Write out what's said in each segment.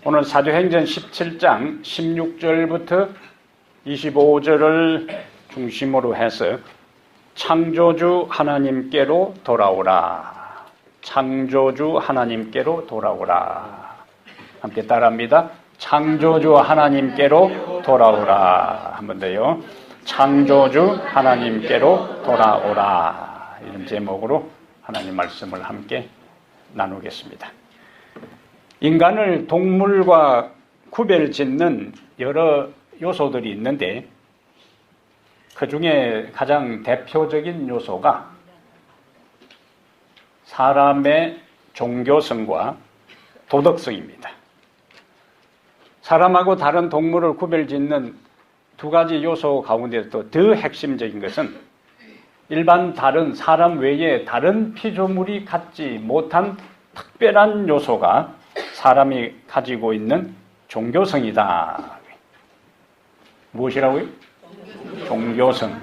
오늘 사도행전 17장 16절부터 25절을 중심으로 해서 창조주 하나님께로 돌아오라. 창조주 하나님께로 돌아오라. 함께 따라합니다. 창조주 하나님께로 돌아오라. 한 번 더요. 창조주 하나님께로 돌아오라. 이런 제목으로 하나님 말씀을 함께 나누겠습니다. 인간을 동물과 구별짓는 여러 요소들이 있는데 그 중에 가장 대표적인 요소가 사람의 종교성과 도덕성입니다. 사람하고 다른 동물을 구별짓는 두 가지 요소 가운데서 더 핵심적인 것은 일반 다른 사람 외에 다른 피조물이 갖지 못한 특별한 요소가 사람이 가지고 있는 종교성이다. 무엇이라고요? 종교성.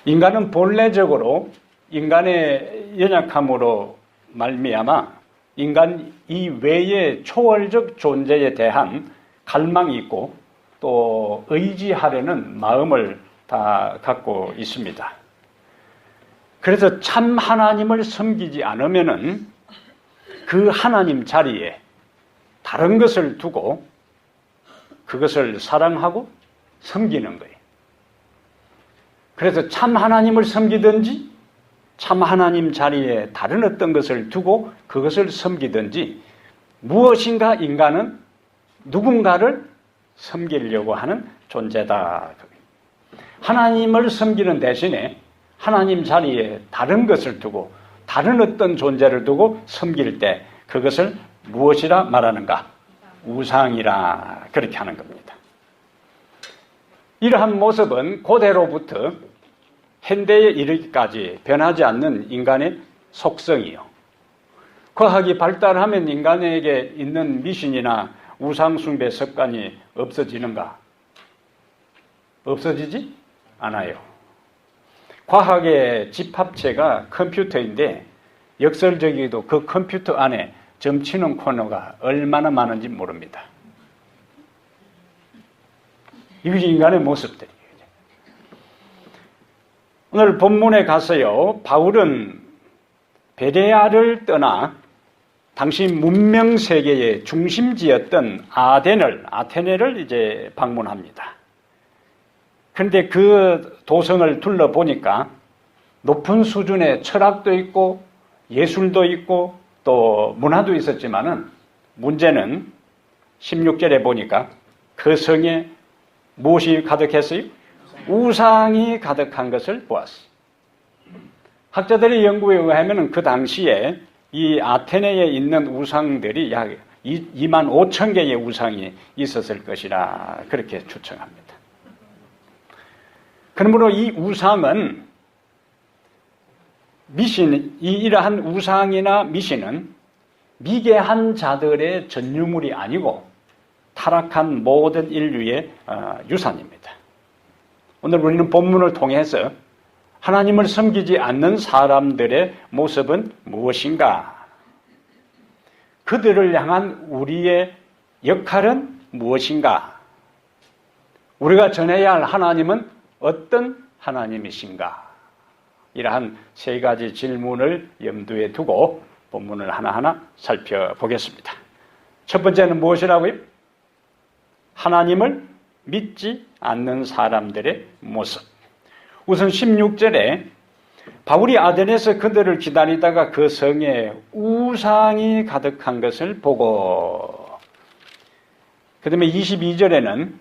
인간은 본래적으로 인간의 연약함으로 말미암아 인간 이외의 초월적 존재에 대한 갈망이 있고 또 의지하려는 마음을 다 갖고 있습니다. 그래서 참 하나님을 섬기지 않으면은 그 하나님 자리에 다른 것을 두고 그것을 사랑하고 섬기는 거예요. 그래서 참 하나님을 섬기든지 참 하나님 자리에 다른 어떤 것을 두고 그것을 섬기든지 무엇인가 인간은 누군가를 섬기려고 하는 존재다. 하나님을 섬기는 대신에 하나님 자리에 다른 것을 두고 다른 어떤 존재를 두고 섬길 때 그것을 무엇이라 말하는가? 우상이라 그렇게 하는 겁니다. 이러한 모습은 고대로부터 현대에 이르기까지 변하지 않는 인간의 속성이요. 과학이 발달하면 인간에게 있는 미신이나 우상숭배 습관이 없어지는가? 없어지지 않아요. 과학의 집합체가 컴퓨터인데 역설적이게도 그 컴퓨터 안에 점치는 코너가 얼마나 많은지 모릅니다. 이것이 인간의 모습들이에요. 오늘 본문에 가서요, 바울은 베레아를 떠나 당시 문명 세계의 중심지였던 아테네를 이제 방문합니다. 그런데 그 도성을 둘러보니까 높은 수준의 철학도 있고 예술도 있고 또 문화도 있었지만은 문제는 16절에 보니까 그 성에 무엇이 가득했어요? 우상이 가득한 것을 보았어요. 학자들의 연구에 의하면 그 당시에 이 아테네에 있는 우상들이 약 2만 5천 개의 우상이 있었을 것이라 그렇게 추정합니다. 그러므로 이 우상은 이러한 우상이나 미신은 미개한 자들의 전유물이 아니고 타락한 모든 인류의 유산입니다. 오늘 우리는 본문을 통해서 하나님을 섬기지 않는 사람들의 모습은 무엇인가? 그들을 향한 우리의 역할은 무엇인가? 우리가 전해야 할 하나님은 어떤 하나님이신가? 이러한 세 가지 질문을 염두에 두고 본문을 하나하나 살펴보겠습니다. 첫 번째는 무엇이라고요? 하나님을 믿지 않는 사람들의 모습. 우선 16절에 바울이 아덴에서 그들을 기다리다가 그 성에 우상이 가득한 것을 보고, 그 다음에 22절에는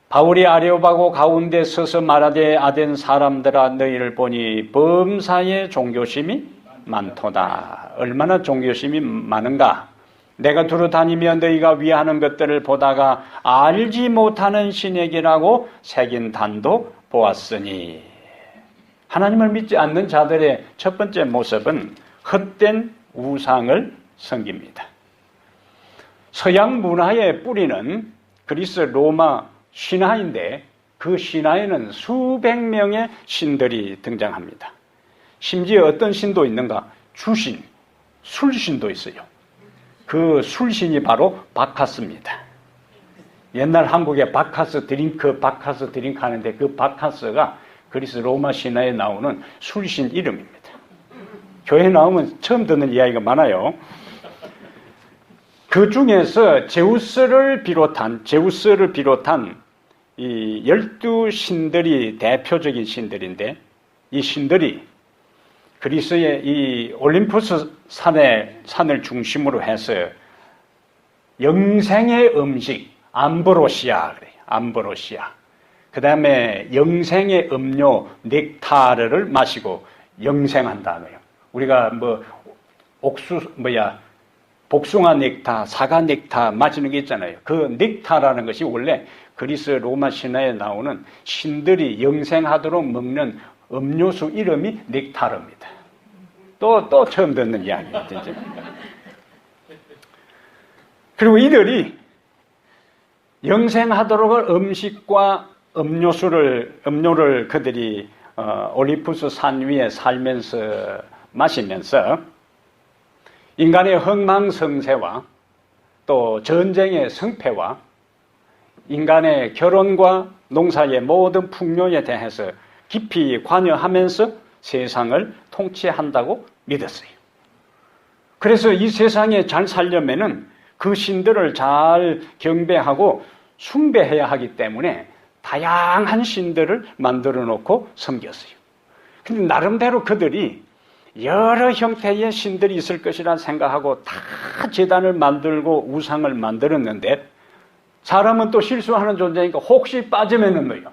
바울이 아레오바고 가운데 서서 말하되 아덴 사람들아 너희를 보니 범사에 종교심이 많도다. 얼마나 종교심이 많은가? 내가 두루 다니며 너희가 위하는 것들을 보다가 알지 못하는 신에게라고 새긴 단도 보았으니. 하나님을 믿지 않는 자들의 첫 번째 모습은 헛된 우상을 섬깁니다. 서양 문화의 뿌리는 그리스 로마 신화인데 그 신화에는 수백 명의 신들이 등장합니다. 심지어 어떤 신도 있는가? 주신, 술신도 있어요. 그 술신이 바로 바카스입니다. 옛날 한국에 바카스 드링크 하는데 그 바카스가 그리스 로마 신화에 나오는 술신 이름입니다. 교회 나오면 처음 듣는 이야기가 많아요. 그 중에서 제우스를 비롯한 이 12신들이 대표적인 신들인데, 이 신들이 그리스의 이 올림푸스 산을 중심으로 해서 영생의 음식, 암브로시아, 그래요. 암브로시아. 그 다음에 영생의 음료, 넥타르를 마시고 영생한다네요. 우리가 복숭아 넥타, 사과 넥타 마시는 게 있잖아요. 그 넥타라는 것이 원래 그리스 로마 신화에 나오는 신들이 영생하도록 먹는 음료수 이름이 넥타르입니다. 또 처음 듣는 이야기예요, 진짜. 그리고 이들이 영생하도록 음식과 음료를 그들이 올림푸스 산 위에 살면서 마시면서 인간의 흥망성쇠와 또 전쟁의 승패와 인간의 결혼과 농사의 모든 풍요에 대해서 깊이 관여하면서 세상을 통치한다고 믿었어요. 그래서 이 세상에 잘 살려면은 그 신들을 잘 경배하고 숭배해야 하기 때문에 다양한 신들을 만들어 놓고 섬겼어요. 근데 나름대로 그들이 여러 형태의 신들이 있을 것이라 생각하고 다 제단을 만들고 우상을 만들었는데, 사람은 또 실수하는 존재니까 혹시 빠지면은 뭐예요?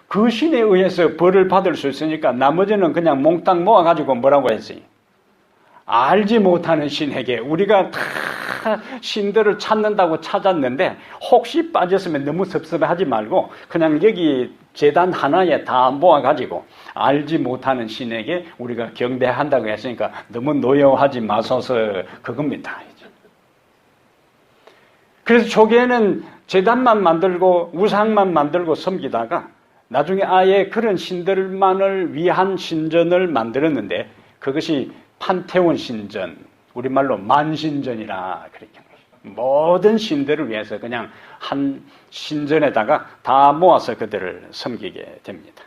그 신에 의해서 벌을 받을 수 있으니까 나머지는 그냥 몽땅 모아가지고 뭐라고 했어요? 알지 못하는 신에게. 우리가 다 신들을 찾는다고 찾았는데 혹시 빠졌으면 너무 섭섭해하지 말고 그냥 여기 제단 하나에 다 모아가지고 알지 못하는 신에게 우리가 경배한다고 했으니까 너무 노여워하지 마소서, 그겁니다. 그래서 초기에는 제단만 만들고 우상만 만들고 섬기다가 나중에 아예 그런 신들만을 위한 신전을 만들었는데, 그것이 판테온 신전, 우리말로 만신전이라 그렇게 모든 신들을 위해서 그냥 한 신전에다가 다 모아서 그들을 섬기게 됩니다.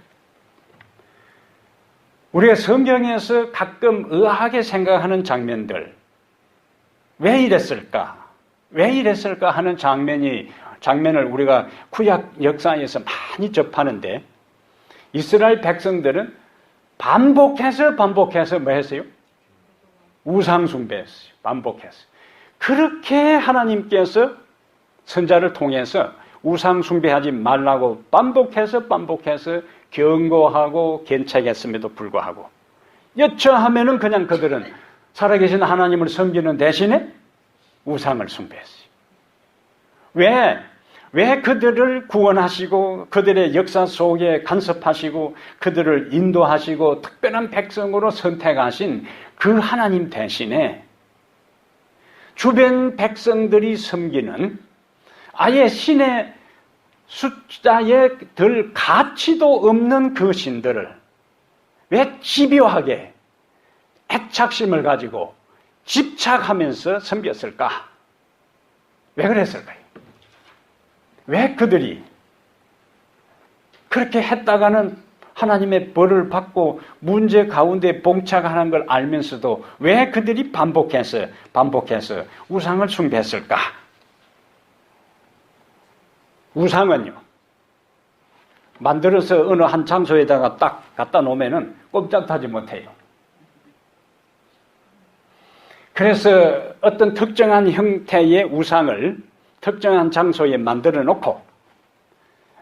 우리가 성경에서 가끔 의아하게 생각하는 장면들, 왜 이랬을까 하는 장면을 우리가 구약 역사에서 많이 접하는데, 이스라엘 백성들은 반복해서 뭐 했어요? 우상 숭배했어요. 반복해서. 그렇게 하나님께서 선자를 통해서 우상 숭배하지 말라고 반복해서 경고하고 견책했음에도 불구하고 여차하면은 그냥 그들은 살아계신 하나님을 섬기는 대신에 우상을 숭배했어요. 왜 그들을 구원하시고 그들의 역사 속에 간섭하시고 그들을 인도하시고 특별한 백성으로 선택하신 그 하나님 대신에 주변 백성들이 섬기는 아예 신의 숫자에 들 가치도 없는 그 신들을 왜 집요하게 애착심을 가지고 집착하면서 섬겼을까? 왜 그랬을까요? 왜 그들이 그렇게 했다가는 하나님의 벌을 받고 문제 가운데 봉착하는 걸 알면서도 왜 그들이 반복해서 우상을 숭배했을까? 우상은요, 만들어서 어느 한 장소에다가 딱 갖다 놓으면은 꼼짝하지 못해요. 그래서 어떤 특정한 형태의 우상을 특정한 장소에 만들어 놓고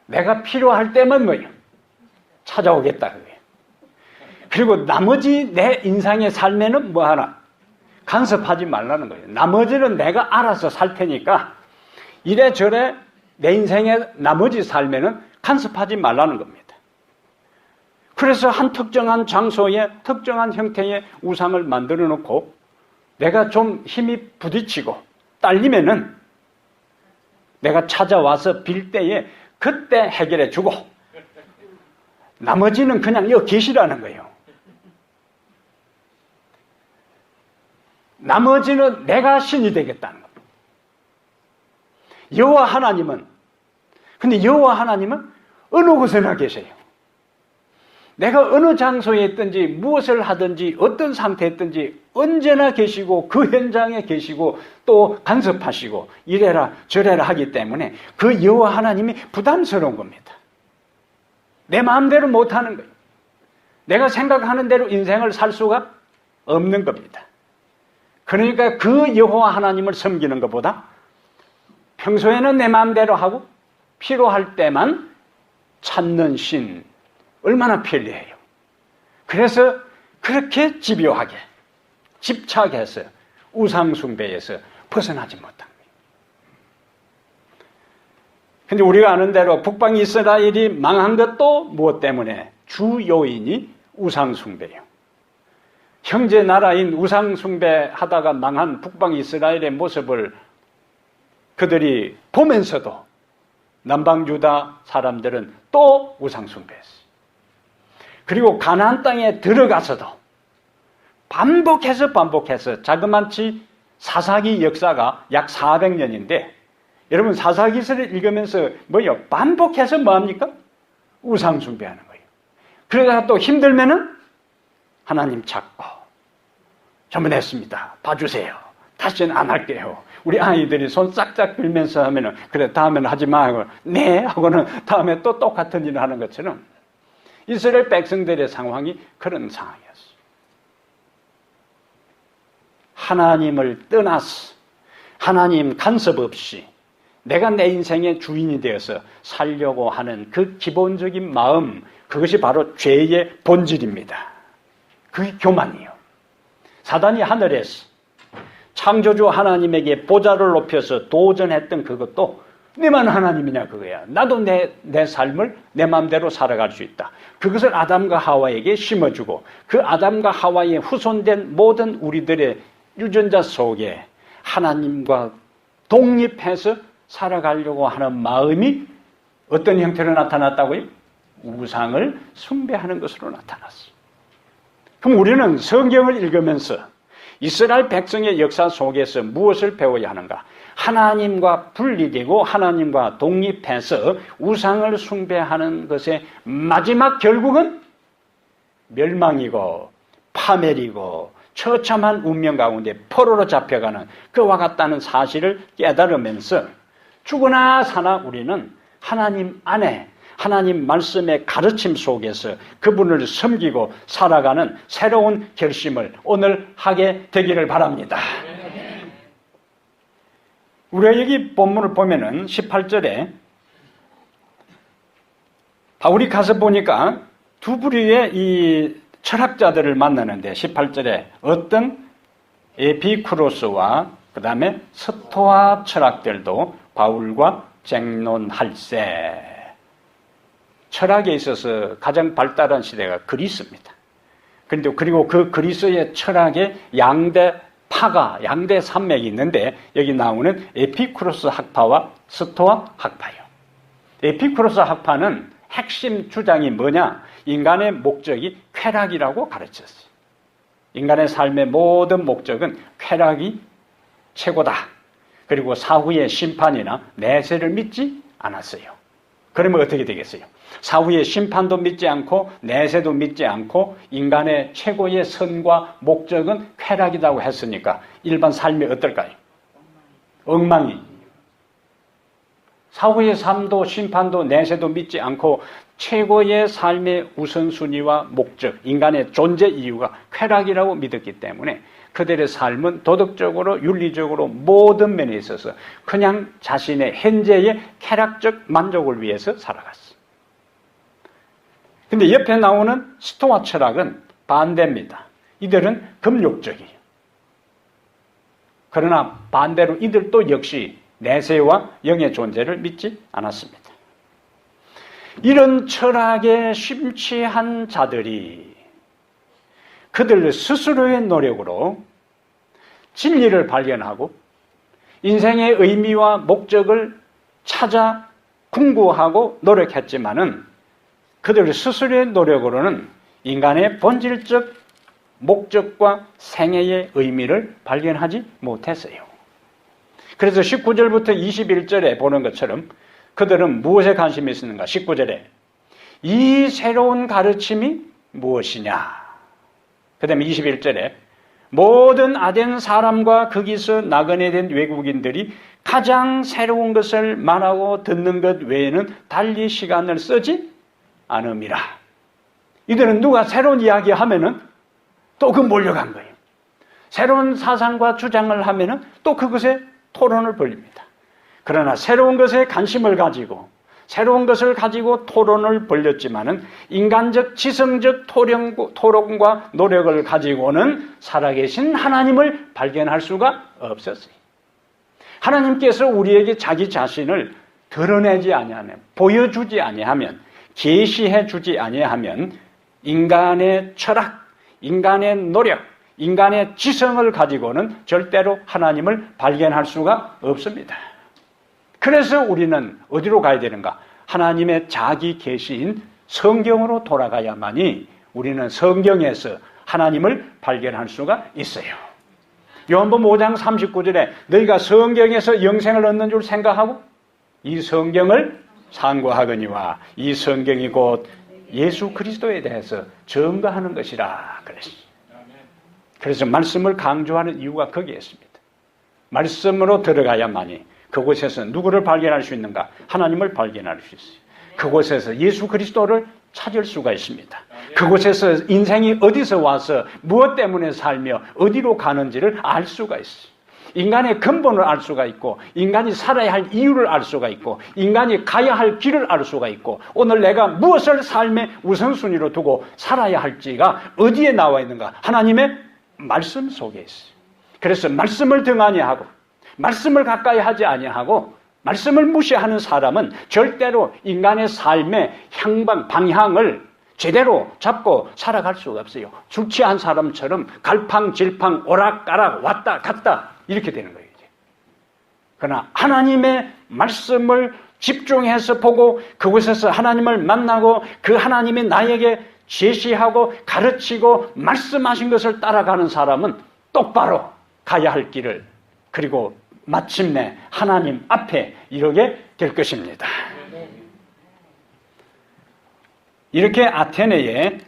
내가 필요할 때만 뭐예요? 찾아오겠다 그거예요. 그리고 나머지 내 인생의 삶에는 뭐 하나? 간섭하지 말라는 거예요. 나머지는 내가 알아서 살 테니까 이래저래 내 인생의 나머지 삶에는 간섭하지 말라는 겁니다. 그래서 한 특정한 장소에 특정한 형태의 우상을 만들어 놓고 내가 좀 힘이 부딪히고 딸리면은 내가 찾아와서 빌 때에 그때 해결해 주고 나머지는 그냥 여기 계시라는 거예요. 나머지는 내가 신이 되겠다는 겁니다. 여호와 하나님은, 근데 여호와 하나님은 어느 곳에나 계세요. 내가 어느 장소에 있든지 무엇을 하든지 어떤 상태에 있든지 언제나 계시고 그 현장에 계시고 또 간섭하시고 이래라 저래라 하기 때문에 그 여호와 하나님이 부담스러운 겁니다. 내 마음대로 못하는 거예요. 내가 생각하는 대로 인생을 살 수가 없는 겁니다. 그러니까 그 여호와 하나님을 섬기는 것보다 평소에는 내 마음대로 하고 필요할 때만 찾는 신 얼마나 편리해요. 그래서 그렇게 집요하게 집착해서 우상숭배에서 벗어나지 못한 거예요. 근데 우리가 아는 대로 북방 이스라엘이 망한 것도 무엇 때문에? 주 요인이 우상숭배예요. 형제 나라인 우상숭배 하다가 망한 북방 이스라엘의 모습을 그들이 보면서도 남방 유다 사람들은 또 우상숭배했어요. 그리고 가나안 땅에 들어가서도 반복해서 자그마치 사사기 역사가 약 400년인데 여러분 사사기서를 읽으면서 뭐요? 반복해서 뭐합니까? 우상숭배하는 거예요. 그러다가 또 힘들면은 하나님 찾고 전문했습니다. 봐주세요. 다시는 안 할게요. 우리 아이들이 손 싹싹 빌면서 하면은 그래 다음에는 하지 마 하고 네 하고는 다음에 또 똑같은 일을 하는 것처럼 이스라엘 백성들의 상황이 그런 상황이었어요. 하나님을 떠나서 하나님 간섭 없이 내가 내 인생의 주인이 되어서 살려고 하는 그 기본적인 마음, 그것이 바로 죄의 본질입니다. 그게 교만이에요. 사단이 하늘에서 창조주 하나님에게 보좌를 높여서 도전했던 그것도 내만 하나님이냐 그거야. 나도 내 삶을 내 마음대로 살아갈 수 있다. 그것을 아담과 하와에게 심어주고 그 아담과 하와의 후손된 모든 우리들의 유전자 속에 하나님과 독립해서 살아가려고 하는 마음이 어떤 형태로 나타났다고요? 우상을 숭배하는 것으로 나타났어요. 그럼 우리는 성경을 읽으면서 이스라엘 백성의 역사 속에서 무엇을 배워야 하는가? 하나님과 분리되고 하나님과 독립해서 우상을 숭배하는 것의 마지막 결국은 멸망이고 파멸이고 처참한 운명 가운데 포로로 잡혀가는 그와 같다는 사실을 깨달으면서 죽으나 사나 우리는 하나님 안에 하나님 말씀의 가르침 속에서 그분을 섬기고 살아가는 새로운 결심을 오늘 하게 되기를 바랍니다. 우리가 여기 본문을 보면은 18절에 바울이 가서 보니까 두 부류의 이 철학자들을 만나는데 18절에 어떤 에피쿠로스와 그 다음에 스토아 철학들도 바울과 쟁론할세. 철학에 있어서 가장 발달한 시대가 그리스입니다. 그런데 그리고 그 그리스의 철학의 양대 파가, 양대 산맥이 있는데 여기 나오는 에피쿠로스 학파와 스토아 학파예요. 에피쿠로스 학파는 핵심 주장이 뭐냐? 인간의 목적이 쾌락이라고 가르쳤어요. 인간의 삶의 모든 목적은 쾌락이 최고다. 그리고 사후의 심판이나 내세를 믿지 않았어요. 그러면 어떻게 되겠어요? 사후의 심판도 믿지 않고 내세도 믿지 않고 인간의 최고의 선과 목적은 쾌락이라고 했으니까 일반 삶이 어떨까요? 엉망이. 사후의 삶도 심판도 내세도 믿지 않고 최고의 삶의 우선순위와 목적, 인간의 존재 이유가 쾌락이라고 믿었기 때문에 그들의 삶은 도덕적으로 윤리적으로 모든 면에 있어서 그냥 자신의 현재의 쾌락적 만족을 위해서 살아갔어요. 근데 옆에 나오는 스토아 철학은 반대입니다. 이들은 금욕적이에요. 그러나 반대로 이들도 역시 내세와 영의 존재를 믿지 않았습니다. 이런 철학에 심취한 자들이 그들 스스로의 노력으로 진리를 발견하고 인생의 의미와 목적을 찾아 궁구하고 노력했지만은 그들 스스로의 노력으로는 인간의 본질적 목적과 생애의 의미를 발견하지 못했어요. 그래서 19절부터 21절에 보는 것처럼 그들은 무엇에 관심이 있었는가? 19절에 이 새로운 가르침이 무엇이냐? 그 다음에 21절에 모든 아덴 사람과 거기서 나그네 된 외국인들이 가장 새로운 것을 말하고 듣는 것 외에는 달리 시간을 쓰지 않음이라. 이들은 누가 새로운 이야기 하면은 또 그 몰려간 거예요. 새로운 사상과 주장을 하면은 또 그것에 토론을 벌립니다. 그러나 새로운 것에 관심을 가지고 새로운 것을 가지고 토론을 벌였지만은 인간적 지성적 토론과 노력을 가지고는 살아계신 하나님을 발견할 수가 없었어요. 하나님께서 우리에게 자기 자신을 드러내지 아니하면, 보여주지 아니하면, 계시해 주지 아니하면 인간의 철학, 인간의 노력, 인간의 지성을 가지고는 절대로 하나님을 발견할 수가 없습니다. 그래서 우리는 어디로 가야 되는가? 하나님의 자기 계시인 성경으로 돌아가야만이 우리는 성경에서 하나님을 발견할 수가 있어요. 요한복음 5장 39절에 너희가 성경에서 영생을 얻는 줄 생각하고 이 성경을 상고하거니와 이 성경이 곧 예수 그리스도에 대해서 증거하는 것이라 그랬어요. 그래서 말씀을 강조하는 이유가 거기에 있습니다. 말씀으로 들어가야만이 그곳에서 누구를 발견할 수 있는가? 하나님을 발견할 수 있어요. 그곳에서 예수 그리스도를 찾을 수가 있습니다. 그곳에서 인생이 어디서 와서 무엇 때문에 살며 어디로 가는지를 알 수가 있어요. 인간의 근본을 알 수가 있고 인간이 살아야 할 이유를 알 수가 있고 인간이 가야 할 길을 알 수가 있고 오늘 내가 무엇을 삶의 우선순위로 두고 살아야 할지가 어디에 나와 있는가? 하나님의 말씀 속에 있어요. 그래서 말씀을 등한히 하고 말씀을 가까이 하지 아니하고 말씀을 무시하는 사람은 절대로 인간의 삶의 방향을 제대로 잡고 살아갈 수가 없어요. 술 취한 사람처럼 갈팡질팡 오락가락 왔다 갔다 이렇게 되는 거예요. 그러나 하나님의 말씀을 집중해서 보고 그곳에서 하나님을 만나고 그 하나님이 나에게 제시하고 가르치고 말씀하신 것을 따라가는 사람은 똑바로 가야 할 길을 그리고 마침내 하나님 앞에 이르게 될 것입니다. 이렇게 아테네에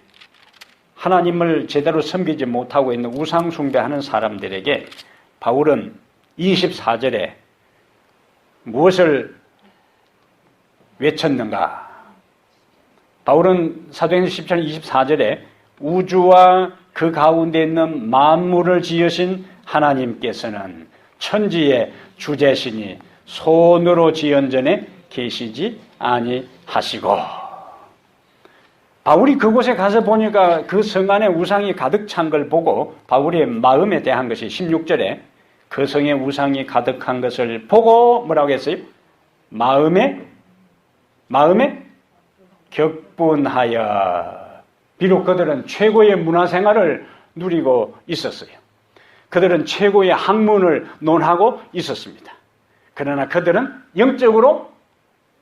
하나님을 제대로 섬기지 못하고 있는 우상 숭배하는 사람들에게 바울은 24절에 무엇을 외쳤는가? 바울은 사도행전 10장 24절에 우주와 그 가운데 있는 만물을 지으신 하나님께서는 천지의 주재신이 손으로 지은 전에 계시지 아니하시고 바울이 그곳에 가서 보니까 그 성 안에 우상이 가득 찬 걸 보고 바울의 마음에 대한 것이 16절에 그 성에 우상이 가득한 것을 보고 뭐라고 했어요? 마음에 격분하여 비록 그들은 최고의 문화생활을 누리고 있었어요. 그들은 최고의 학문을 논하고 있었습니다. 그러나 그들은 영적으로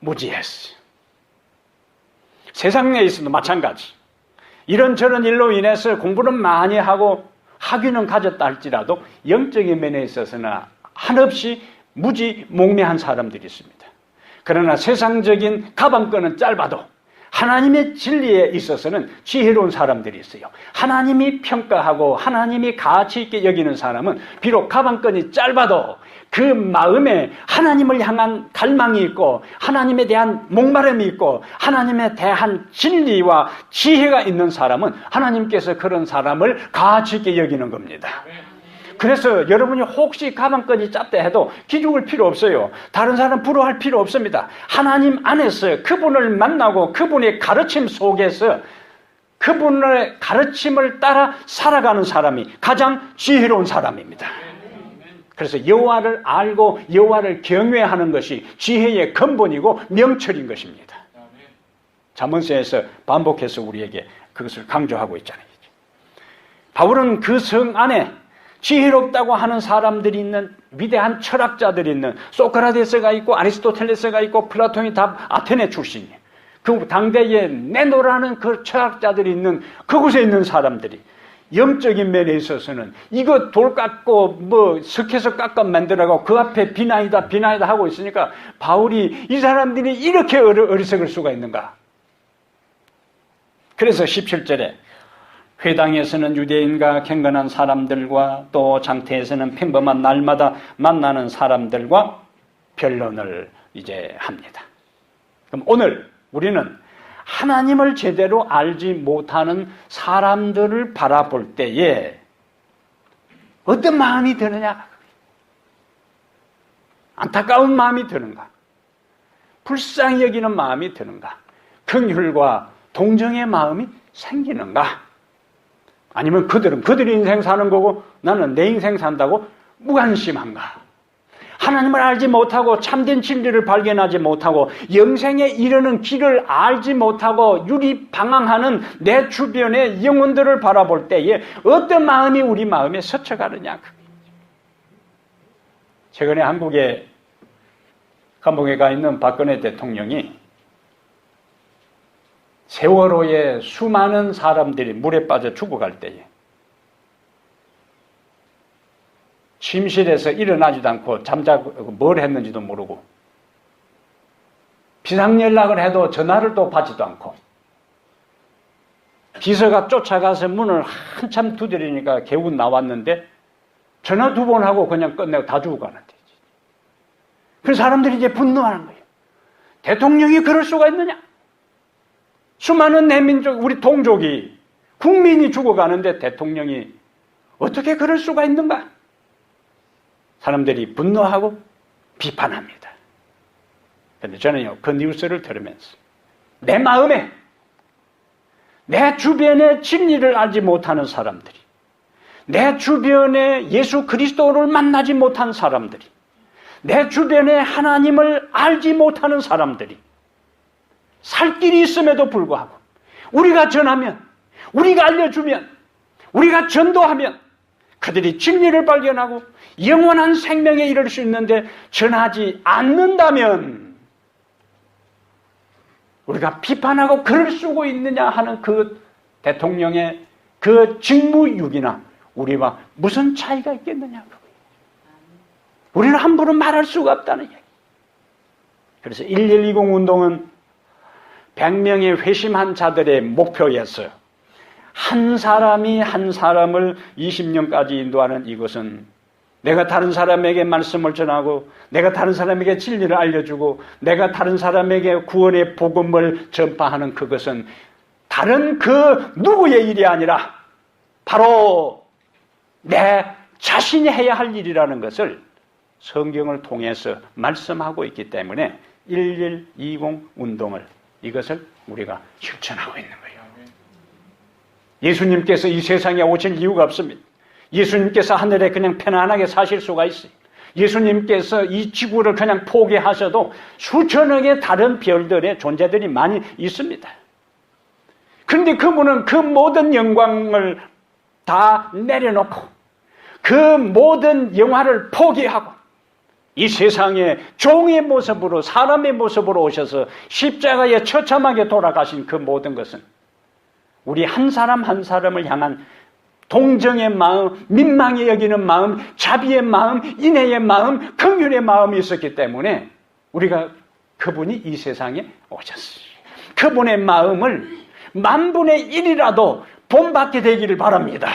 무지했어요. 세상 내에 있어도 마찬가지. 이런저런 일로 인해서 공부는 많이 하고 학위는 가졌다 할지라도 영적인 면에 있어서는 한없이 무지몽매한 사람들이 있습니다. 그러나 세상적인 가방끈은 짧아도 하나님의 진리에 있어서는 지혜로운 사람들이 있어요. 하나님이 평가하고 하나님이 가치 있게 여기는 사람은 비록 가방끈이 짧아도 그 마음에 하나님을 향한 갈망이 있고 하나님에 대한 목마름이 있고 하나님에 대한 진리와 지혜가 있는 사람은 하나님께서 그런 사람을 가치 있게 여기는 겁니다. 그래서 여러분이 혹시 가방끈이 짧다 해도 기죽을 필요 없어요. 다른 사람 부러워할 필요 없습니다. 하나님 안에서 그분을 만나고 그분의 가르침 속에서 그분의 가르침을 따라 살아가는 사람이 가장 지혜로운 사람입니다. 그래서 여호와를 알고 여호와를 경외하는 것이 지혜의 근본이고 명철인 것입니다. 잠언서에서 반복해서 우리에게 그것을 강조하고 있잖아요. 바울은 그 성 안에 지혜롭다고 하는 사람들이 있는 위대한 철학자들이 있는 소크라테스가 있고 아리스토텔레스가 있고 플라톤이 다 아테네 출신이에요. 그 당대에 내노라는 그 철학자들이 있는 그곳에 있는 사람들이 영적인 면에 있어서는 이거 돌 깎고 뭐 석회서 깎아 만들어가고 그 앞에 비나이다 하고 있으니까 바울이 이 사람들이 이렇게 어리석을 수가 있는가? 그래서 17절에 회당에서는 유대인과 경건한 사람들과 또 장태에서는 평범한 날마다 만나는 사람들과 변론을 이제 합니다. 그럼 오늘 우리는 하나님을 제대로 알지 못하는 사람들을 바라볼 때에 어떤 마음이 드느냐? 안타까운 마음이 드는가? 불쌍히 여기는 마음이 드는가? 긍휼과 동정의 마음이 생기는가? 아니면 그들이 인생 사는 거고 나는 내 인생 산다고 무관심한가? 하나님을 알지 못하고 참된 진리를 발견하지 못하고 영생에 이르는 길을 알지 못하고 유리방황하는 내 주변의 영혼들을 바라볼 때에 어떤 마음이 우리 마음에 스쳐가느냐. 최근에 한국에 감옥에 가 있는 박근혜 대통령이 세월호에 수많은 사람들이 물에 빠져 죽어갈 때에 침실에서 일어나지도 않고 잠자고 뭘 했는지도 모르고 비상연락을 해도 전화를 또 받지도 않고 비서가 쫓아가서 문을 한참 두드리니까 겨우 나왔는데 전화 2번 하고 그냥 끝내고 다 죽어가는데 그 사람들이 이제 분노하는 거예요. 대통령이 그럴 수가 있느냐? 수많은 내민족, 우리 동족이 국민이 죽어가는데 대통령이 어떻게 그럴 수가 있는가? 사람들이 분노하고 비판합니다. 그런데 저는요, 그 뉴스를 들으면서 내 마음에 내 주변에 진리를 알지 못하는 사람들이 내 주변에 예수 그리스도를 만나지 못한 사람들이 내 주변에 하나님을 알지 못하는 사람들이 살 길이 있음에도 불구하고 우리가 전하면 우리가 알려주면 우리가 전도하면 그들이 진리를 발견하고 영원한 생명에 이를 수 있는데 전하지 않는다면 우리가 비판하고 글을 쓰고 있느냐 하는 그 대통령의 그 직무유기나 우리와 무슨 차이가 있겠느냐. 우리는 함부로 말할 수가 없다는 얘기. 그래서 1120 운동은 100명의 회심한 자들의 목표였어요. 한 사람이 한 사람을 20년까지 인도하는 이것은 내가 다른 사람에게 말씀을 전하고 내가 다른 사람에게 진리를 알려주고 내가 다른 사람에게 구원의 복음을 전파하는 그것은 다른 그 누구의 일이 아니라 바로 내 자신이 해야 할 일이라는 것을 성경을 통해서 말씀하고 있기 때문에 1120 운동을 이것을 우리가 실천하고 있는 거예요. 예수님께서 이 세상에 오실 이유가 없습니다. 예수님께서 하늘에 그냥 편안하게 사실 수가 있어요. 예수님께서 이 지구를 그냥 포기하셔도 수천억의 다른 별들의 존재들이 많이 있습니다. 그런데 그분은 그 모든 영광을 다 내려놓고 그 모든 영화를 포기하고 이 세상에 종의 모습으로 사람의 모습으로 오셔서 십자가에 처참하게 돌아가신 그 모든 것은 우리 한 사람 한 사람을 향한 동정의 마음, 민망히 여기는 마음, 자비의 마음, 인애의 마음, 긍휼의 마음이 있었기 때문에 우리가 그분이 이 세상에 오셨어요. 그분의 마음을 10,000분의 1이라도 본받게 되기를 바랍니다.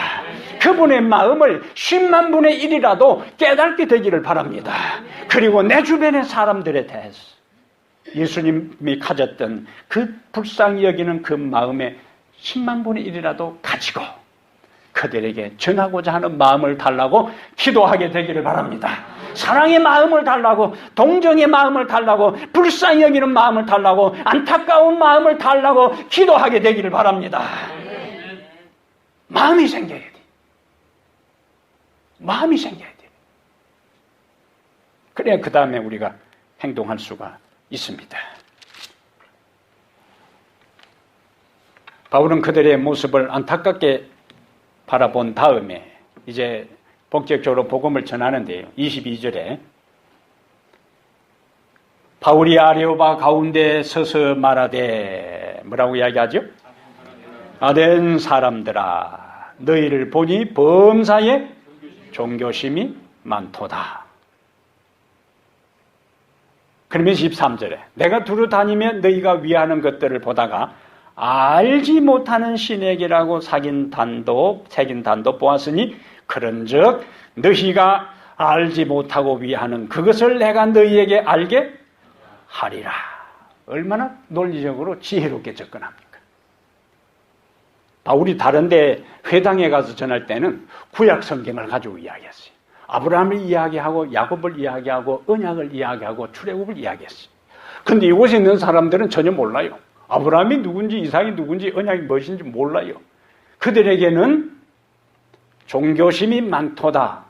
그분의 마음을 10만 분의 1이라도 깨닫게 되기를 바랍니다. 그리고 내 주변의 사람들에 대해서 예수님이 가졌던 그 불쌍히 여기는 그 마음에 10만 분의 1이라도 가지고 그들에게 전하고자 하는 마음을 달라고 기도하게 되기를 바랍니다. 사랑의 마음을 달라고, 동정의 마음을 달라고, 불쌍히 여기는 마음을 달라고, 안타까운 마음을 달라고 기도하게 되기를 바랍니다. 마음이 생겨야 돼. 마음이 생겨야 돼. 그래야 그 다음에 우리가 행동할 수가 있습니다. 바울은 그들의 모습을 안타깝게 바라본 다음에 이제 본격적으로 복음을 전하는데요. 22절에 바울이 아레오바 가운데 서서 말하되 뭐라고 이야기하죠? 아덴 사람들아 너희를 보니 범사에 종교심이 많도다. 그러면 13절에 내가 두루 다니며 너희가 위하는 것들을 보다가 알지 못하는 신에게라고 새긴 단도 보았으니 그런즉 너희가 알지 못하고 위하는 그것을 내가 너희에게 알게 하리라. 얼마나 논리적으로 지혜롭게 접근합니까? 바울이 다른데 회당에 가서 전할 때는 구약 성경을 가지고 이야기했어요. 아브라함을 이야기하고 야곱을 이야기하고 언약을 이야기하고 출애굽을 이야기했어요. 그런데 이곳에 있는 사람들은 전혀 몰라요. 아브라함이 누군지 이삭이 누군지 언약이 무엇인지 몰라요. 그들에게는 종교심이 많도다.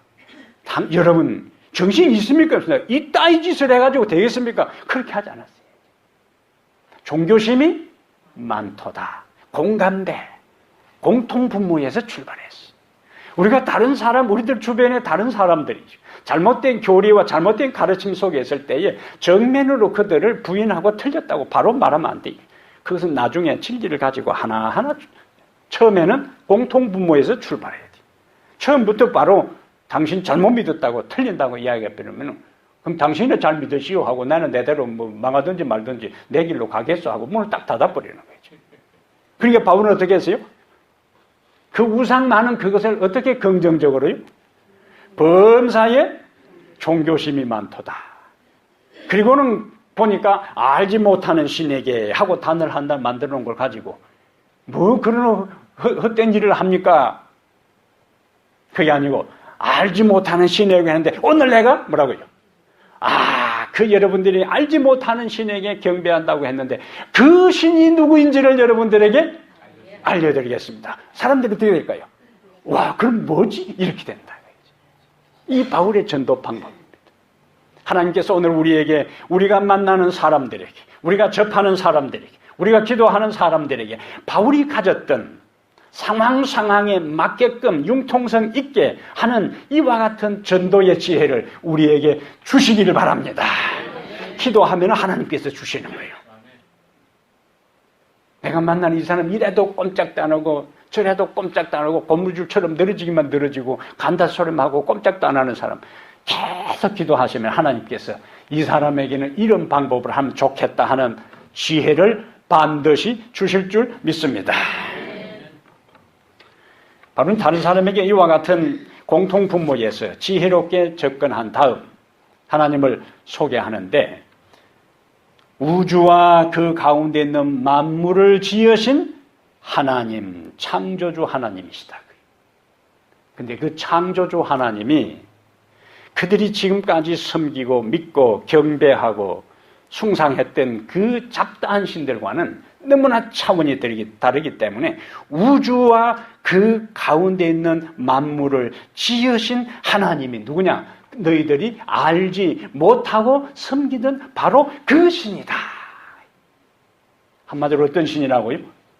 여러분 정신이 있습니까? 없습니까? 이 따위 짓을 해가지고 되겠습니까? 그렇게 하지 않았어요. 종교심이 많도다. 공감대, 공통분모에서 출발했어요. 우리가 다른 사람, 우리들 주변에 다른 사람들이죠. 잘못된 교리와 잘못된 가르침 속에 있을 때에 정면으로 그들을 부인하고 틀렸다고 바로 말하면 안 돼요. 그것은 나중에 진리를 가지고 하나하나 처음에는 공통분모에서 출발해야 돼요. 처음부터 바로 당신 잘못 믿었다고 틀린다고 이야기해버리면 그럼 당신은 잘 믿으시오 하고 나는 내대로 뭐 망하든지 말든지 내 길로 가겠어 하고 문을 딱 닫아버리는 거죠. 그러니까 바울은 어떻게 했어요? 그 우상 많은 그것을 어떻게 긍정적으로요? 범사에 종교심이 많도다. 그리고는 보니까 알지 못하는 신에게 하고 단을 한 단 만들어 놓은 걸 가지고 뭐 그런 헛된 일을 합니까? 그게 아니고 알지 못하는 신에게 하는데 오늘 내가 뭐라고요? 그 여러분들이 알지 못하는 신에게 경배한다고 했는데 그 신이 누구인지를 여러분들에게 알려드리겠습니다. 사람들이 어떻게 될까요? 와, 그럼 뭐지? 이렇게 된다. 이 바울의 전도 방법입니다. 하나님께서 오늘 우리에게, 우리가 만나는 사람들에게, 우리가 접하는 사람들에게, 우리가 기도하는 사람들에게 바울이 가졌던 상황에 맞게끔 융통성 있게 하는 이와 같은 전도의 지혜를 우리에게 주시기를 바랍니다. 기도하면 하나님께서 주시는 거예요. 내가 만나는 이 사람 이래도 꼼짝도 안 하고 저래도 꼼짝도 안 하고 고무줄처럼 늘어지기만 늘어지고 간다 소리만 하고 꼼짝도 안 하는 사람 계속 기도하시면 하나님께서 이 사람에게는 이런 방법을 하면 좋겠다 하는 지혜를 반드시 주실 줄 믿습니다. 바로 다른 사람에게 이와 같은 공통분모에서 지혜롭게 접근한 다음 하나님을 소개하는데 우주와 그 가운데 있는 만물을 지으신 하나님, 창조주 하나님이시다. 근데 그 창조주 하나님이 그들이 지금까지 섬기고 믿고 경배하고 숭상했던 그 잡다한 신들과는 너무나 차원이 다르기 때문에 우주와 그 가운데 있는 만물을 지으신 하나님이 누구냐? 너희들이 알지 못하고 섬기던 바로 그 신이다. 한마디로 어떤 신이라고요?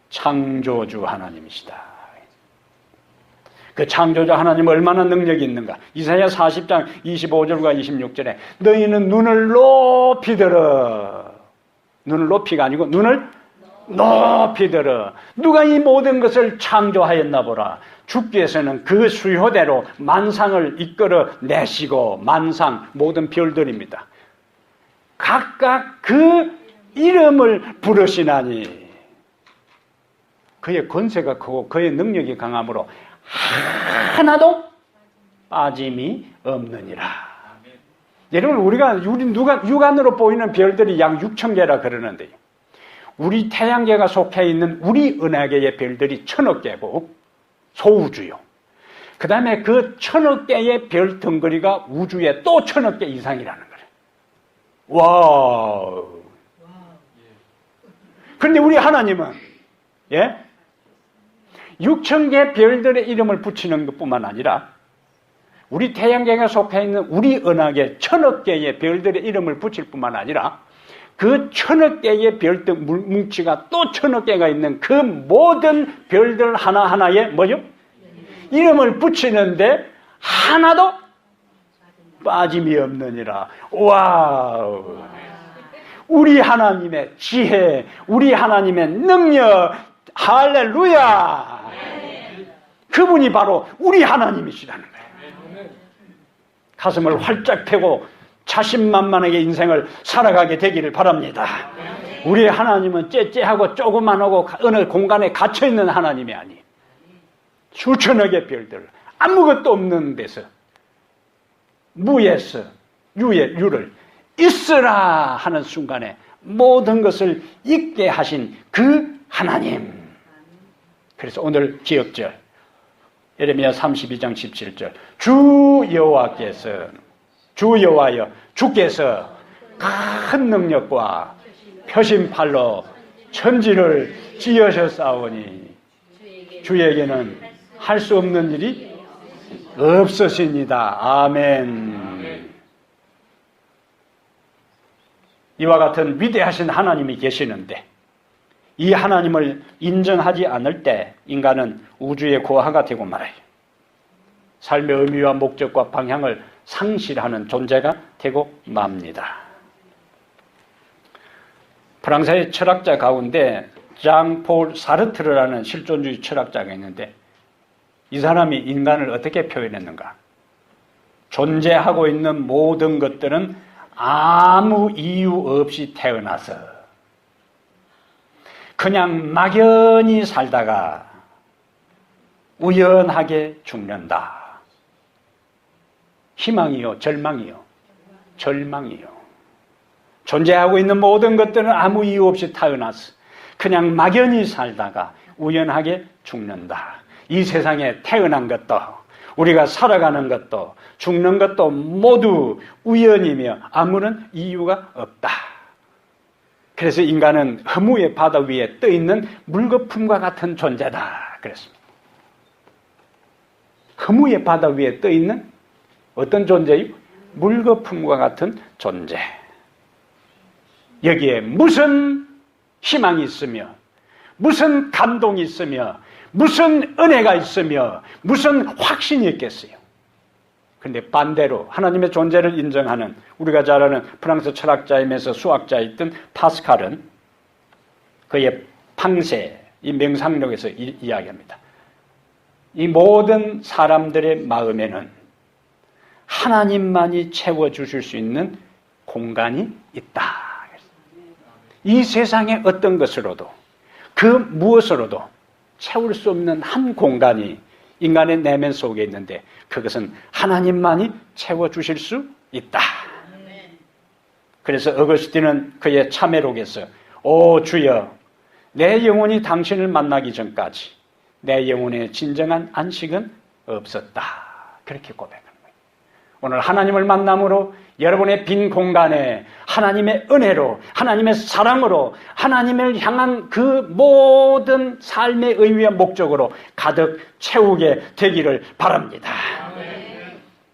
창조주 하나님이시다. 그 창조주 하나님 얼마나 능력이 있는가? 이사야 40장 25절과 26절에 너희는 눈을 높이 들어. 눈을 높이가 아니고 눈을 높이 들어. 누가 이 모든 것을 창조하였나 보라. 주께서는 그 수효대로 만상을 이끌어 내시고 만상 모든 별들입니다. 각각 그 이름을 부르시나니 그의 권세가 크고 그의 능력이 강함으로 하나도 빠짐이 없느니라. 여러분 우리 누가 육안으로 보이는 별들이 약 6,000개라 그러는데요. 우리 태양계가 속해 있는 우리 은하계의 별들이 1,000억 개고 소우주요. 그 다음에 그 1,000억 개의 별 덩거리가 우주에 또 1,000억 개 이상이라는 거예요. 와우. 그런데 우리 하나님은 6,000개 별들의 이름을 붙이는 것뿐만 아니라 우리 태양계가 속해 있는 우리 은하계 1,000억 개의 별들의 이름을 붙일 뿐만 아니라 그 1,000억 개의 별들 뭉치가 또 1,000억 개가 있는 그 모든 별들 하나하나에 뭐죠? 이름을 붙이는데 하나도 빠짐이 없느니라. 와우. 우리 하나님의 지혜, 우리 하나님의 능력, 할렐루야. 그분이 바로 우리 하나님이시라는 거예요. 가슴을 활짝 펴고 자신만만하게 인생을 살아가게 되기를 바랍니다. 우리 하나님은 째째하고 조그만하고 어느 공간에 갇혀있는 하나님이 아니에요. 수천억의 별들, 아무것도 없는 데서 무에서 유를 있으라 하는 순간에 모든 것을 있게 하신 그 하나님. 그래서 오늘 기억절 예레미야 32장 17절 주 여호와여 주께서 큰 능력과 표심팔로 천지를 지으셨사오니 주에게는 할 수 없는 일이 없으십니다. 아멘. 이와 같은 위대하신 하나님이 계시는데 이 하나님을 인정하지 않을 때 인간은 우주의 고아가 되고 말아요. 삶의 의미와 목적과 방향을 상실하는 존재가 되고 맙니다. 프랑스의 철학자 가운데 장 폴 사르트르라는 실존주의 철학자가 있는데 이 사람이 인간을 어떻게 표현했는가? 존재하고 있는 모든 것들은 아무 이유 없이 태어나서 그냥 막연히 살다가 우연하게 죽는다. 희망이요, 절망이요. 절망이요. 존재하고 있는 모든 것들은 아무 이유 없이 태어나서 그냥 막연히 살다가 우연하게 죽는다. 이 세상에 태어난 것도 우리가 살아가는 것도 죽는 것도 모두 우연이며 아무런 이유가 없다. 그래서 인간은 허무의 바다 위에 떠있는 물거품과 같은 존재다. 그랬습니다. 허무의 바다 위에 떠있는 어떤 존재요? 물거품과 같은 존재. 여기에 무슨 희망이 있으며 무슨 감동이 있으며 무슨 은혜가 있으며 무슨 확신이 있겠어요. 그런데 반대로 하나님의 존재를 인정하는 우리가 잘 아는 프랑스 철학자이면서 수학자였던 파스칼은 그의 팡세, 이 명상록에서 이야기합니다. 이 모든 사람들의 마음에는 하나님만이 채워주실 수 있는 공간이 있다. 이 세상의 어떤 것으로도 그 무엇으로도 채울 수 없는 한 공간이 인간의 내면 속에 있는데 그것은 하나님만이 채워주실 수 있다. 그래서 어거스틴은 그의 참회록에서 오 주여 내 영혼이 당신을 만나기 전까지 내 영혼의 진정한 안식은 없었다. 그렇게 고백합니다. 오늘 하나님을 만남으로 여러분의 빈 공간에 하나님의 은혜로 하나님의 사랑으로 하나님을 향한 그 모든 삶의 의미와 목적으로 가득 채우게 되기를 바랍니다.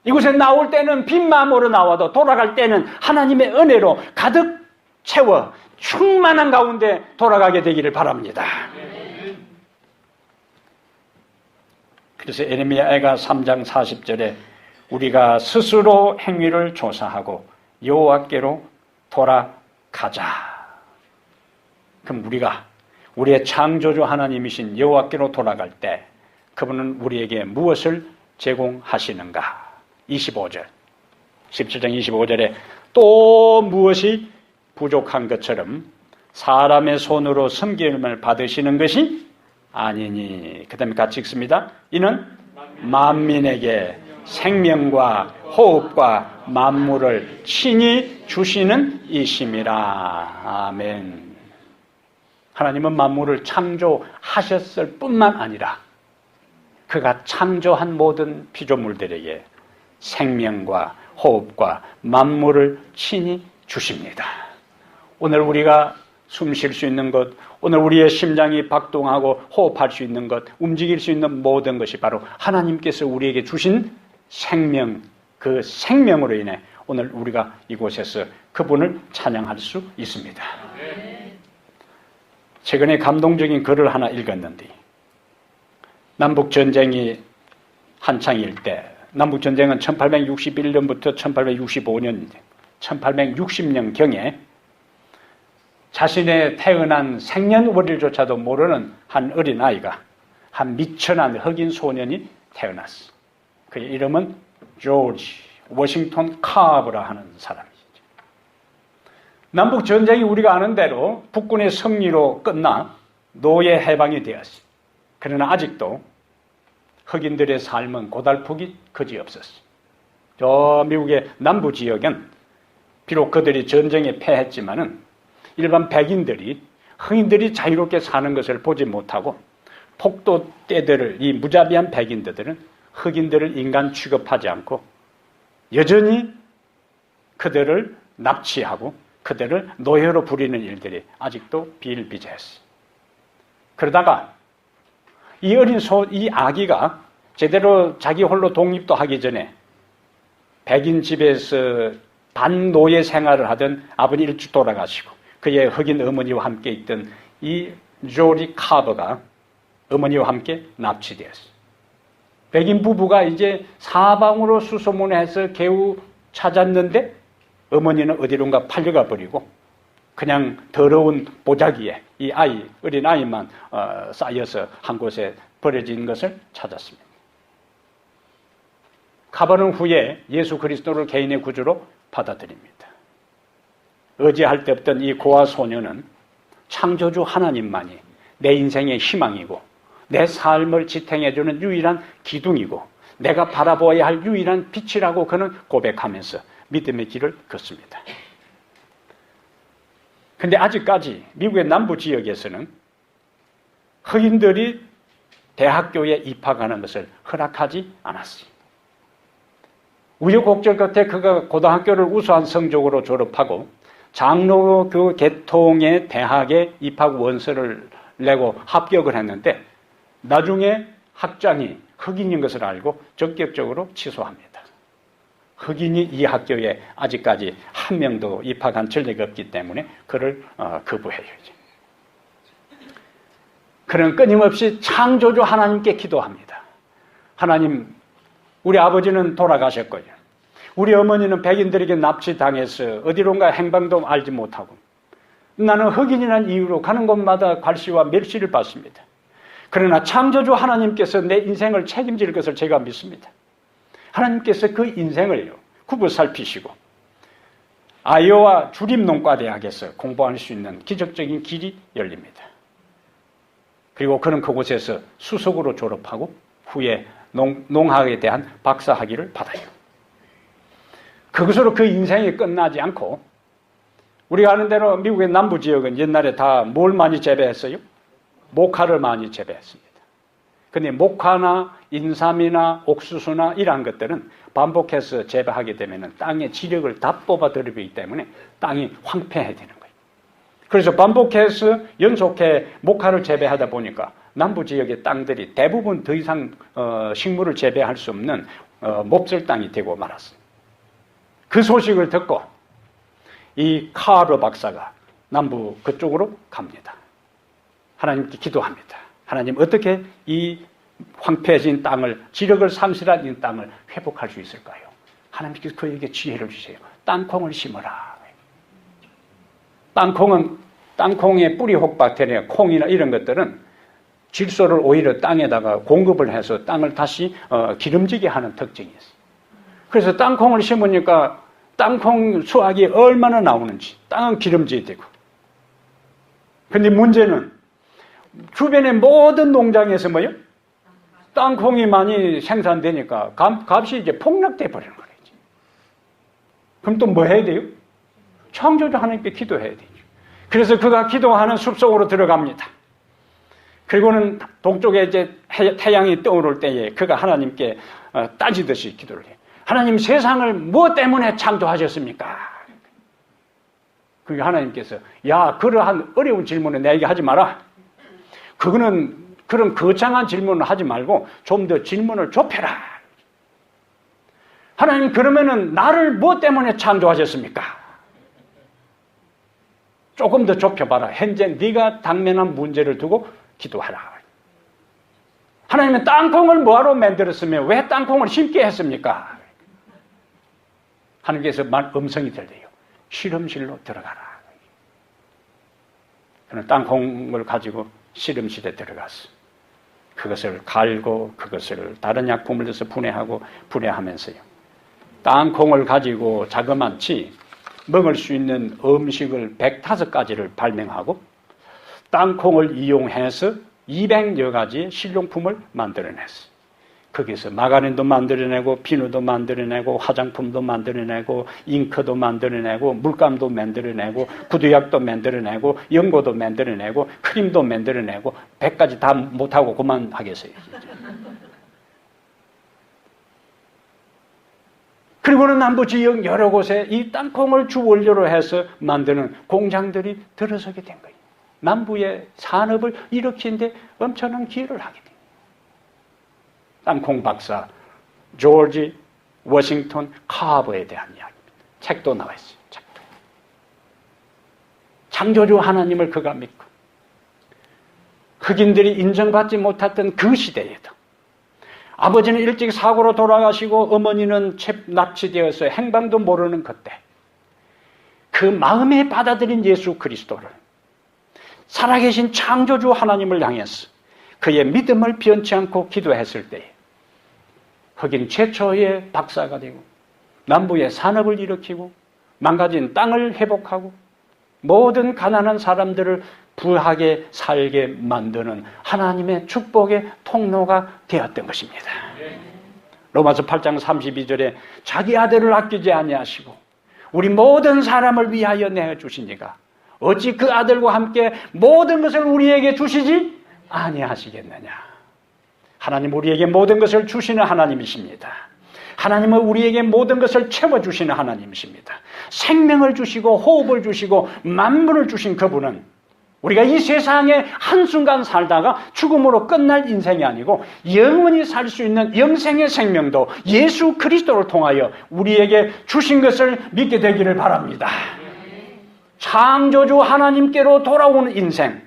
이곳에 나올 때는 빈 마음으로 나와도 돌아갈 때는 하나님의 은혜로 가득 채워 충만한 가운데 돌아가게 되기를 바랍니다. 그래서 예레미야가 3장 40절에 우리가 스스로 행위를 조사하고 여호와께로 돌아가자. 그럼 우리가 우리의 창조주 하나님이신 여호와께로 돌아갈 때 그분은 우리에게 무엇을 제공하시는가? 25절 17장 25절에 또 무엇이 부족한 것처럼 사람의 손으로 섬김을 받으시는 것이 아니니. 그 다음에 같이 읽습니다. 이는 만민에게 생명과 호흡과 만물을 친히 주시는 이심이라. 아멘. 하나님은 만물을 창조하셨을 뿐만 아니라 그가 창조한 모든 피조물들에게 생명과 호흡과 만물을 친히 주십니다. 오늘 우리가 숨 쉴 수 있는 것, 오늘 우리의 심장이 박동하고 호흡할 수 있는 것, 움직일 수 있는 모든 것이 바로 하나님께서 우리에게 주신 생명, 그 생명으로 인해 오늘 우리가 이곳에서 그분을 찬양할 수 있습니다. 최근에 감동적인 글을 하나 읽었는데 남북전쟁이 한창일 때, 남북전쟁은 1861년부터 1865년, 1860년경에 자신의 태어난 생년월일조차도 모르는 한 어린아이가 한 미천한 흑인 소년이 태어났어. 그의 이름은 조지 워싱턴 카버라 하는 사람이죠. 남북 전쟁이 우리가 아는 대로 북군의 승리로 끝나 노예 해방이 되었어요. 그러나 아직도 흑인들의 삶은 고달프기 그지없었어요. 저 미국의 남부 지역은 비록 그들이 전쟁에 패했지만은 일반 백인들이 흑인들이 자유롭게 사는 것을 보지 못하고 폭도 떼들을 이 무자비한 백인들은 흑인들을 인간 취급하지 않고 여전히 그들을 납치하고 그들을 노예로 부리는 일들이 아직도 비일비재했어요. 그러다가 이 어린 이 아기가 제대로 자기 홀로 독립도 하기 전에 백인 집에서 반노예 생활을 하던 아버지 일찍 돌아가시고 그의 흑인 어머니와 함께 있던 이 조지 카버가 어머니와 함께 납치되었어요. 백인 부부가 이제 사방으로 수소문해서 겨우 찾았는데 어머니는 어디론가 팔려가 버리고 그냥 더러운 보자기에 이 어린 아이만 쌓여서 한 곳에 버려진 것을 찾았습니다. 카버는 후에 예수 그리스도를 개인의 구주로 받아들입니다. 의지할 데 없던 이 고아 소녀는 창조주 하나님만이 내 인생의 희망이고 내 삶을 지탱해주는 유일한 기둥이고 내가 바라보아야 할 유일한 빛이라고 그는 고백하면서 믿음의 길을 걷습니다. 그런데 아직까지 미국의 남부 지역에서는 흑인들이 대학교에 입학하는 것을 허락하지 않았어요. 우여곡절 끝에 그가 고등학교를 우수한 성적으로 졸업하고 장로교 계통의 대학에 입학 원서를 내고 합격을 했는데 나중에 학장이 흑인인 것을 알고 적극적으로 취소합니다. 흑인이 이 학교에 아직까지 한 명도 입학한 전례가 없기 때문에 그를 거부해요. 그는 끊임없이 창조주 하나님께 기도합니다. 하나님, 우리 아버지는 돌아가셨고요. 우리 어머니는 백인들에게 납치당해서 어디론가 행방도 알지 못하고 나는 흑인이라는 이유로 가는 곳마다 괄시와 멸시를 받습니다. 그러나 창조주 하나님께서 내 인생을 책임질 것을 제가 믿습니다. 하나님께서 그 인생을요 굽어 살피시고 아이오와 주립농과대학에서 공부할 수 있는 기적적인 길이 열립니다. 그리고 그는 그곳에서 수석으로 졸업하고 후에 농학에 대한 박사학위를 받아요. 그것으로 그 인생이 끝나지 않고 우리가 아는 대로 미국의 남부 지역은 옛날에 다 뭘 많이 재배했어요? 목화를 많이 재배했습니다. 그런데 목화나 인삼이나 옥수수나 이러한 것들은 반복해서 재배하게 되면 땅의 지력을 다 뽑아들이기 때문에 땅이 황폐해야 되는 거예요. 그래서 반복해서 연속해 목화를 재배하다 보니까 남부 지역의 땅들이 대부분 더 이상 식물을 재배할 수 없는 몹쓸 땅이 되고 말았어요. 그 소식을 듣고 이 카버 박사가 남부 그쪽으로 갑니다. 하나님께 기도합니다. 하나님 어떻게 이 황폐해진 땅을 지력을 상실한 이 땅을 회복할 수 있을까요? 하나님께서 그에게 지혜를 주세요. 땅콩을 심어라. 땅콩의 뿌리 혹박테리아, 콩이나 이런 것들은 질소를 오히려 땅에다가 공급을 해서 땅을 다시 기름지게 하는 특징이 있어요. 그래서 땅콩을 심으니까 땅콩 수확이 얼마나 나오는지 땅은 기름지게 되고. 그런데 문제는 주변의 모든 농장에서 뭐요? 땅콩이 많이 생산되니까 값이 이제 폭락돼 버리는 거예요. 그럼 또 뭐 해야 돼요? 창조주 하나님께 기도해야 되죠. 그래서 그가 기도하는 숲속으로 들어갑니다. 그리고는 동쪽에 이제 태양이 떠오를 때에 그가 하나님께 따지듯이 기도를 해요. 하나님 세상을 무엇 때문에 창조하셨습니까? 그러니까 하나님께서 야 그러한 어려운 질문을 내게 하지 마라. 그거는 그런 거창한 질문을 하지 말고 좀 더 질문을 좁혀라. 하나님 그러면은 나를 무엇 때문에 창조하셨습니까? 조금 더 좁혀봐라. 현재 네가 당면한 문제를 두고 기도하라. 하나님은 땅콩을 뭐하러 만들었으면 왜 땅콩을 심게 했습니까? 하나님께서 음성이 들려요. 실험실로 들어가라. 그는 땅콩을 가지고 실험실에 들어갔어. 그것을 갈고 그것을 다른 약품을 넣어서 분해하면서요. 땅콩을 가지고 자그마치 먹을 수 있는 음식을 105가지를 발명하고 땅콩을 이용해서 200여 가지의 실용품을 만들어냈어요. 거기서 마가린도 만들어내고 비누도 만들어내고 화장품도 만들어내고 잉크도 만들어내고 물감도 만들어내고 구두약도 만들어내고 연고도 만들어내고 크림도 만들어내고 100가지 다 못하고 그만하겠어요. 그리고는 남부지역 여러 곳에 이 땅콩을 주원료로 해서 만드는 공장들이 들어서게 된 거예요. 남부의 산업을 일으키는데 엄청난 기여를 하게 됩니다. 땅콩 박사 조지 워싱턴 카버에 대한 이야기입니다. 책도 나와 있어요. 책도. 창조주 하나님을 그가 믿고 흑인들이 인정받지 못했던 그 시대에도 아버지는 일찍 사고로 돌아가시고 어머니는 납치되어서 행방도 모르는 그때 그 마음에 받아들인 예수 그리스도를 살아계신 창조주 하나님을 향해서 그의 믿음을 변치 않고 기도했을 때에 흑인 최초의 박사가 되고 남부의 산업을 일으키고 망가진 땅을 회복하고 모든 가난한 사람들을 부하게 살게 만드는 하나님의 축복의 통로가 되었던 것입니다. 로마서 8장 32절에 자기 아들을 아끼지 아니하시고 우리 모든 사람을 위하여 내어주시니가 어찌 그 아들과 함께 모든 것을 우리에게 주시지 아니하시겠느냐. 하나님 우리에게 모든 것을 주시는 하나님이십니다. 하나님은 우리에게 모든 것을 채워주시는 하나님이십니다. 생명을 주시고 호흡을 주시고 만물을 주신 그분은 우리가 이 세상에 한순간 살다가 죽음으로 끝날 인생이 아니고 영원히 살 수 있는 영생의 생명도 예수 그리스도를 통하여 우리에게 주신 것을 믿게 되기를 바랍니다. 창조주 하나님께로 돌아오는 인생,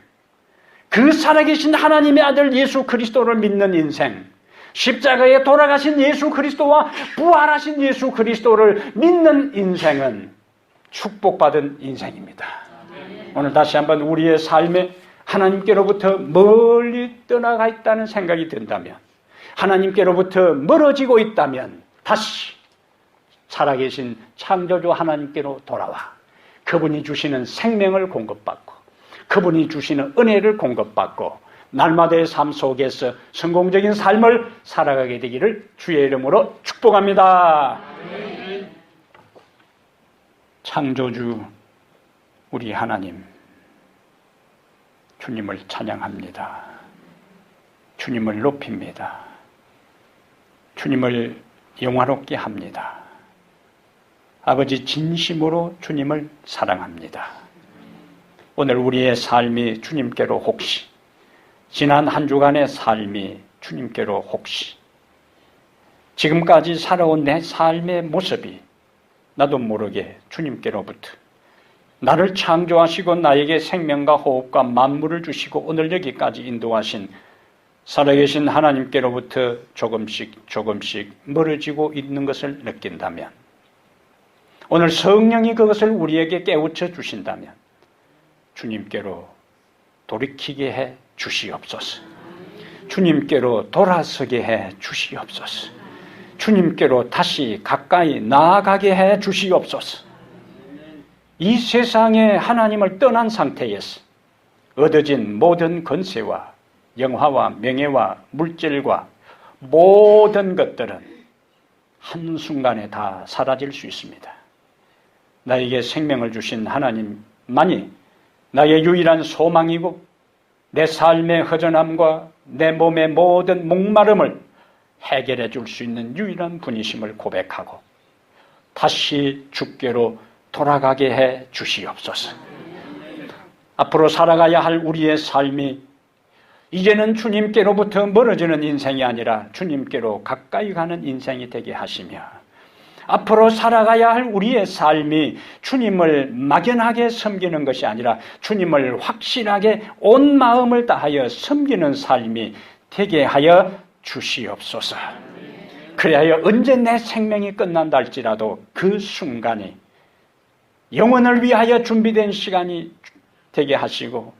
그 살아계신 하나님의 아들 예수 그리스도를 믿는 인생, 십자가에 돌아가신 예수 그리스도와 부활하신 예수 그리스도를 믿는 인생은 축복받은 인생입니다. 오늘 다시 한번 우리의 삶에 하나님께로부터 멀리 떠나가 있다는 생각이 든다면, 하나님께로부터 멀어지고 있다면 다시 살아계신 창조주 하나님께로 돌아와 그분이 주시는 생명을 공급받고 그분이 주시는 은혜를 공급받고 날마다의 삶 속에서 성공적인 삶을 살아가게 되기를 주의 이름으로 축복합니다. 창조주 우리 하나님, 주님을 찬양합니다. 주님을 높입니다. 주님을 영화롭게 합니다. 아버지, 진심으로 주님을 사랑합니다. 오늘 우리의 삶이 주님께로 혹시, 지난 한 주간의 삶이 주님께로 혹시, 지금까지 살아온 내 삶의 모습이 나도 모르게 주님께로부터 나를 창조하시고 나에게 생명과 호흡과 만물을 주시고 오늘 여기까지 인도하신 살아계신 하나님께로부터 조금씩 멀어지고 있는 것을 느낀다면, 오늘 성령이 그것을 우리에게 깨우쳐 주신다면 주님께로 돌이키게 해 주시옵소서. 주님께로 돌아서게 해 주시옵소서. 주님께로 다시 가까이 나아가게 해 주시옵소서. 이 세상에 하나님을 떠난 상태에서 얻어진 모든 권세와 영화와 명예와 물질과 모든 것들은 한순간에 다 사라질 수 있습니다. 나에게 생명을 주신 하나님만이 나의 유일한 소망이고 내 삶의 허전함과 내 몸의 모든 목마름을 해결해 줄 수 있는 유일한 분이심을 고백하고 다시 주께로 돌아가게 해 주시옵소서. 앞으로 살아가야 할 우리의 삶이 이제는 주님께로부터 멀어지는 인생이 아니라 주님께로 가까이 가는 인생이 되게 하시며, 앞으로 살아가야 할 우리의 삶이 주님을 막연하게 섬기는 것이 아니라 주님을 확실하게 온 마음을 다하여 섬기는 삶이 되게 하여 주시옵소서. 그리하여 언제 내 생명이 끝난다 할지라도 그 순간이 영혼을 위하여 준비된 시간이 되게 하시고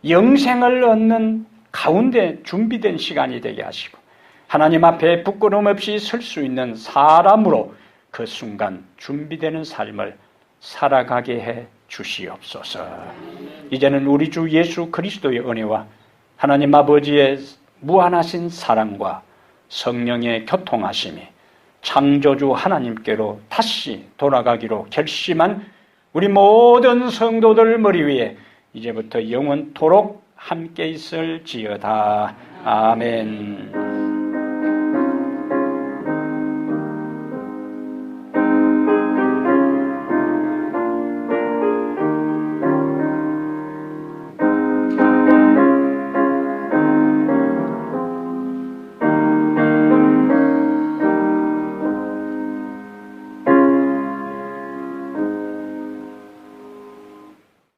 영생을 얻는 가운데 준비된 시간이 되게 하시고 하나님 앞에 부끄러움 없이 설 수 있는 사람으로 그 순간 준비되는 삶을 살아가게 해 주시옵소서. 이제는 우리 주 예수 그리스도의 은혜와 하나님 아버지의 무한하신 사랑과 성령의 교통하심이 창조주 하나님께로 다시 돌아가기로 결심한 우리 모든 성도들 머리 위에 이제부터 영원토록 함께 있을지어다. 아멘.